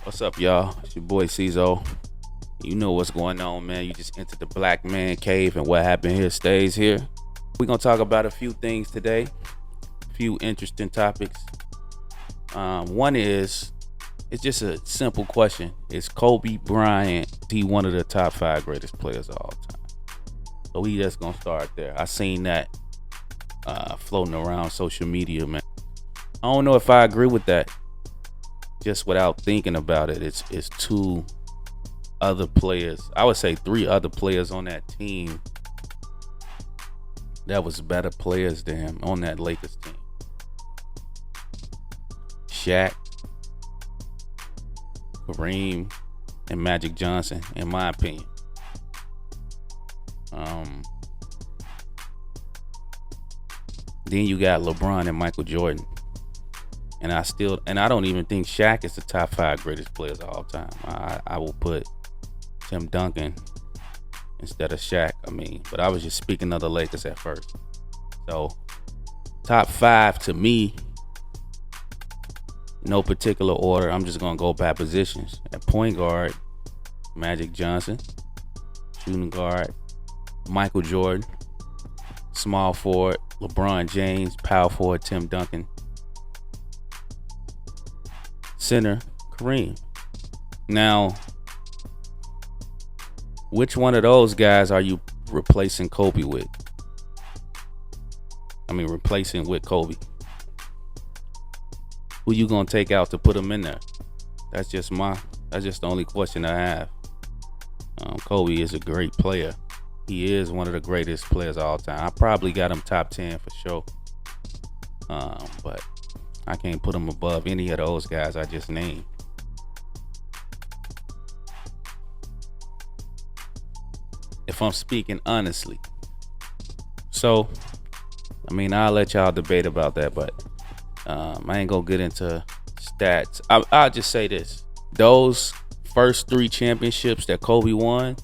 What's up, y'all? It's your boy Cizo. You know what's going on, man. You just entered the Black Man Cave, and what happened here stays here. We're going to talk about a few things today, a few interesting topics. One is, it's just a simple question. Is Kobe Bryant, he one of the top 5 greatest players of all time? So we just going to start there. I seen that floating around social media, man. I don't know if I agree with that. Just without thinking about it, it's two other players. I would say 3 other players on that team that was better players than him on that Lakers team. Shaq, Kareem, and Magic Johnson, in my opinion. Then you got LeBron and Michael Jordan. And I don't even think Shaq is the top 5 greatest players of all time. I will put Tim Duncan instead of Shaq. But I was just speaking of the Lakers at first. So, top 5 to me, no particular order. I'm just gonna go by positions. At point guard, Magic Johnson. Shooting guard, Michael Jordan. Small forward, LeBron James. Power forward, Tim Duncan. Center, Kareem. Now, which one of those guys are you replacing Kobe with? Replacing with Kobe. Who you gonna take out to put him in there? That's just the only question I have. Kobe is a great player. He is one of the greatest players of all time. I probably got him top 10 for sure. But I can't put him above any of those guys I just named. If I'm speaking honestly. So, I'll let y'all debate about that, but I ain't gonna get into stats. I'll just say this. Those first 3 championships that Kobe won,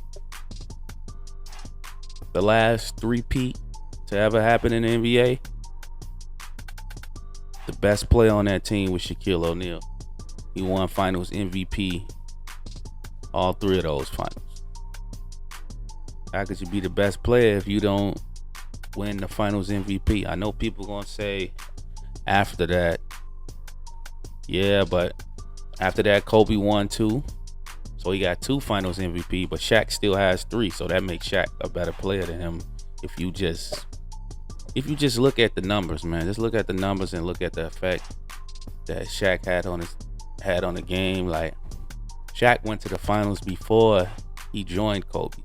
the last 3-peat to ever happen in the NBA, the best player on that team was Shaquille O'Neal. He won Finals MVP all 3 of those finals. How could you be the best player if you don't win the Finals MVP? I know people gonna say after that, yeah, but after that Kobe won 2, so he got 2 Finals MVP, but Shaq still has 3, so that makes Shaq a better player than him. If you just look at the numbers, man, just look at the numbers and look at the effect that Shaq had on the game. Like, Shaq went to the finals before he joined Kobe.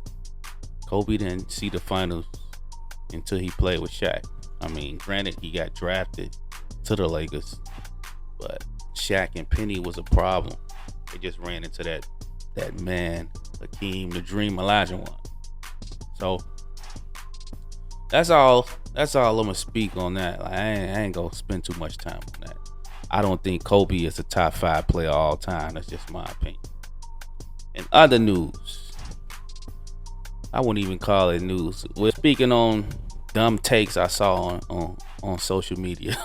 Kobe didn't see the finals until he played with Shaq. Granted, he got drafted to the Lakers, but Shaq and Penny was a problem. They just ran into that man, Hakeem, the Dream Olajuwon. So that's all I'm gonna speak on that. Like, I ain't gonna spend too much time on that. I don't think Kobe is a top 5 player all time. That's just my opinion. In other news, I wouldn't even call it news. We're speaking on dumb takes I saw on social media.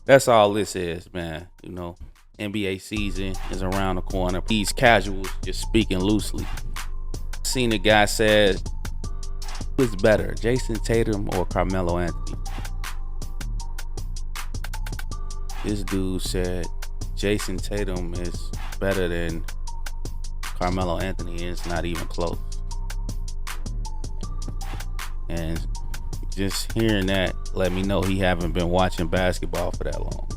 That's all this is, man. NBA season is around the corner. These casuals just speaking loosely. Seen a guy said, who's better, Jason Tatum or Carmelo Anthony? This dude said Jason Tatum is better than Carmelo Anthony. It's not even close. And just hearing that let me know he haven't been watching basketball for that long.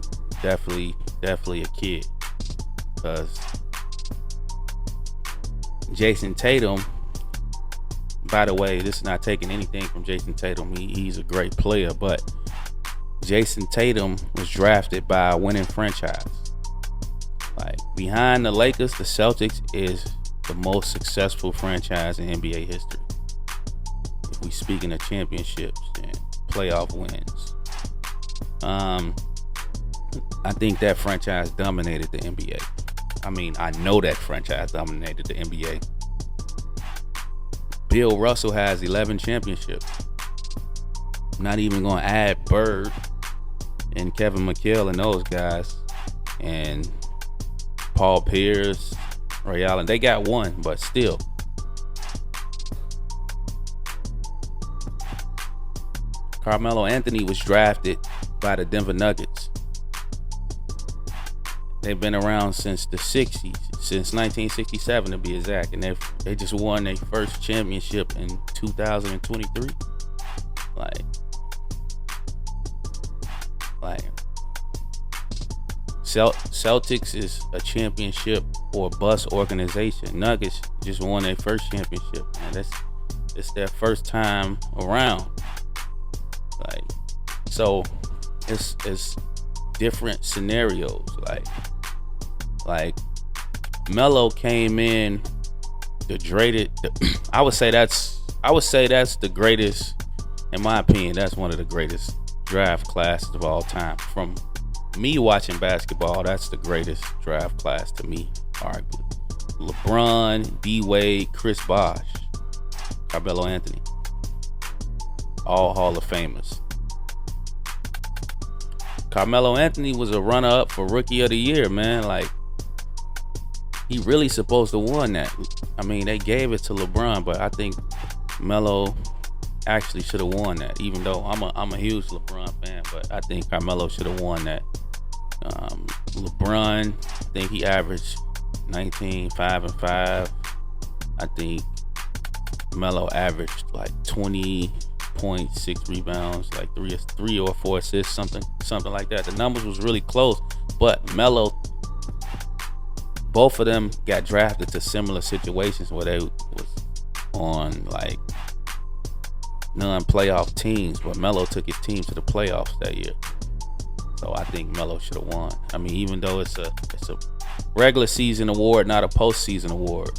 Definitely a kid. Because Jason Tatum, by the way, this is not taking anything from Jason Tatum. He's a great player, but Jason Tatum was drafted by a winning franchise. Like, behind the Lakers, the Celtics is the most successful franchise in NBA history. If we speaking of championships and playoff wins, I think that franchise dominated the NBA. I know that franchise dominated the NBA. Bill Russell has 11 championships. I'm not even going to add Bird and Kevin McHale and those guys. And Paul Pierce, Ray Allen. They got one, but still. Carmelo Anthony was drafted by the Denver Nuggets. They've been around since the 60s, since 1967 to be exact, and they just won their first championship in 2023. Like Celtics is a championship or bust organization. Nuggets just won their first championship, and it's their first time around. Like, so it's different scenarios. Like Melo came in I would say that's the greatest, in my opinion. That's one of the greatest draft classes of all time. From me watching basketball, that's the greatest draft class to me, arguably. LeBron, D-Wade, Chris Bosh, Carmelo Anthony, all Hall of Famers. Carmelo Anthony was a runner-up for Rookie of the Year, man. Like, he really supposed to won that. I mean, they gave it to LeBron, but I think Melo actually should have won that. Even though I'm a huge LeBron fan, but I think Carmelo should have won that. LeBron, I think he averaged 19, 5 and 5. I think Melo averaged like 20.6 rebounds, like three or four assists, something like that. The numbers was really close, but Melo, both of them got drafted to similar situations where they was on like non-playoff teams, but Melo took his team to the playoffs that year. So I think Melo should have won. I mean, even though it's a regular season award, not a postseason award,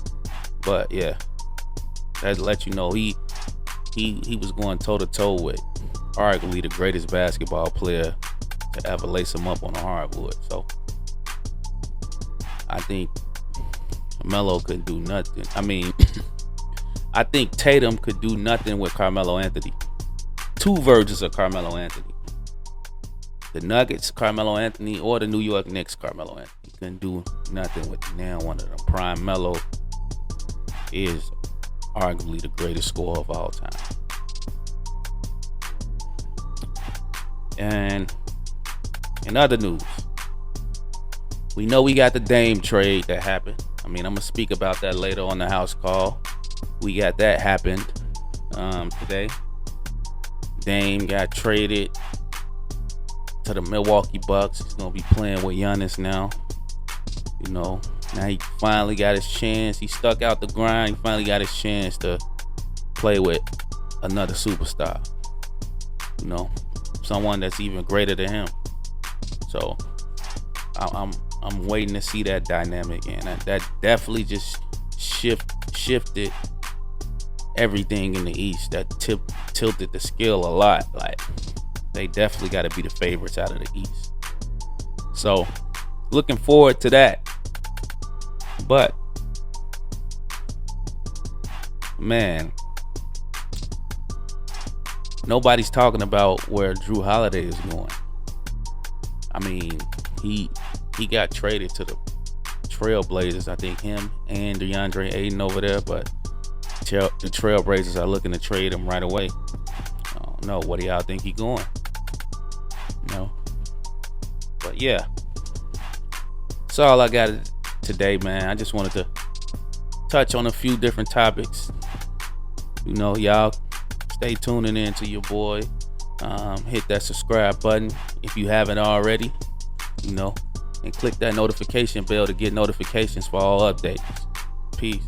but yeah, that let you know he was going toe to toe with arguably the greatest basketball player to ever lace him up on a hardwood. So I think Melo could do nothing. I mean, I think Tatum could do nothing with Carmelo Anthony. Two versions of Carmelo Anthony. The Nuggets, Carmelo Anthony, or the New York Knicks, Carmelo Anthony. Couldn't do nothing with now one of them. Prime Melo is arguably the greatest scorer of all time. And in other news, we know we got the Dame trade that happened. I mean, I'm going to speak about that later on the house call. We got that happened today. Dame got traded to the Milwaukee Bucks. He's going to be playing with Giannis now. You know, now he finally got his chance. He stuck out the grind. He finally got his chance to play with another superstar. You know, someone that's even greater than him. So I'm waiting to see that dynamic, and that definitely just shifted everything in the East. That tilted the scale a lot. Like, they definitely got to be the favorites out of the East. So looking forward to that. But man, nobody's talking about where Drew Holiday is going. I mean, he got traded to the Trailblazers. I think him and DeAndre Ayton over there, but the Trailblazers are looking to trade him right away. I don't know. What do y'all think he's going? No. But yeah, that's all I got today, man. I just wanted to touch on a few different topics. You know, y'all stay tuning in to your boy. Hit that subscribe button if you haven't already, you know, and click that notification bell to get notifications for all updates. Peace.